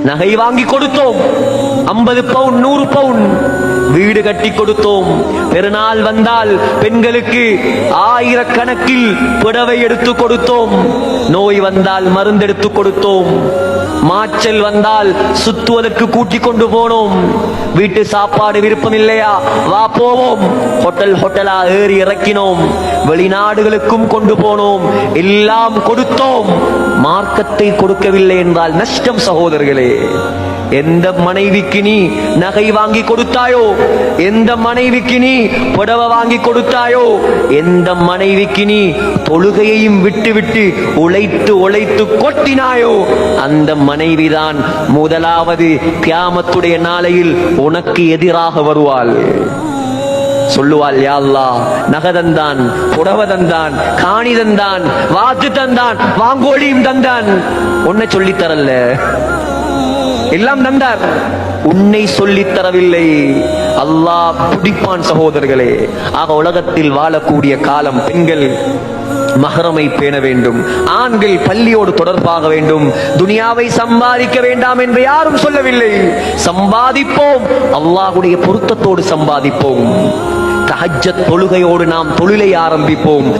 நகை வாங்கி கொடுத்தோம், 50 பவுன் 100 பவுன் வீடு கட்டி கொடுத்தோம். பெருநாள் வந்தால் பெண்களுக்கு ஆயிரக்கணக்கில் புடவை எடுத்து கொடுத்தோம். நோய் வந்தால் மருந்தெடுத்து கொடுத்தோம். மாச்சல் வந்தால் சுத்துவதற்கு கூட்டிக் கொண்டு போனோம். வீட்டு சாப்பாடு விருப்பம் இல்லையா, வா போவோம். ஹோட்டலா ஏறி இறக்கினோம். வெளிநாடுகளுக்கும் கொண்டு போனோம். எல்லாம் கொடுத்தோம். மார்க்கத்தை கொடுக்கவில்லை என்றால் நஷ்டம் சகோதரர்களே. எந்த மனைவிக்கு நீ நகை வாங்கி கொடுத்தாயோ, எந்த மனைவிக்கு நீ புடவை வாங்கி கொடுத்தாயோ, எந்த மனைவிக்கு நீ தொழுகையையும் விட்டு உழைத்து உழைத்து கொட்டினாயோ, அந்த மனைவிதான் முதலாவது கியாமத்துடைய நாளையில் உனக்கு எதிராக வருவாள். சொல்லுவாள், யா அல்லாஹ், நகதந்தான், புடவை தந்தான், காணி தந்தான், வாத்து தந்தான், வாங்கோழியும் தந்தான், உன்னை சொல்லித் தரல, எல்லாம் தந்தார், உன்னை சொல்லித் தரவில்லை. அல்லாஹ் பிடிப்பான் சகோதரர்களே. ஆக உலகத்தில் வாழக்கூடிய காலம் பெண்கள் மஹரமை பேண வேண்டும், ஆண்கள் பள்ளியோடு தொடர்பாக வேண்டும். துனியாவை சம்பாதிக்க வேண்டாம் என்று யாரும் சொல்லவில்லை. சம்பாதிப்போம், அல்லாஹ்வுடைய பொருத்தத்தோடு சம்பாதிப்போம். தஹஜ்ஜத் தொழுகையோடு நாம் தொழிலை ஆரம்பிப்போம்.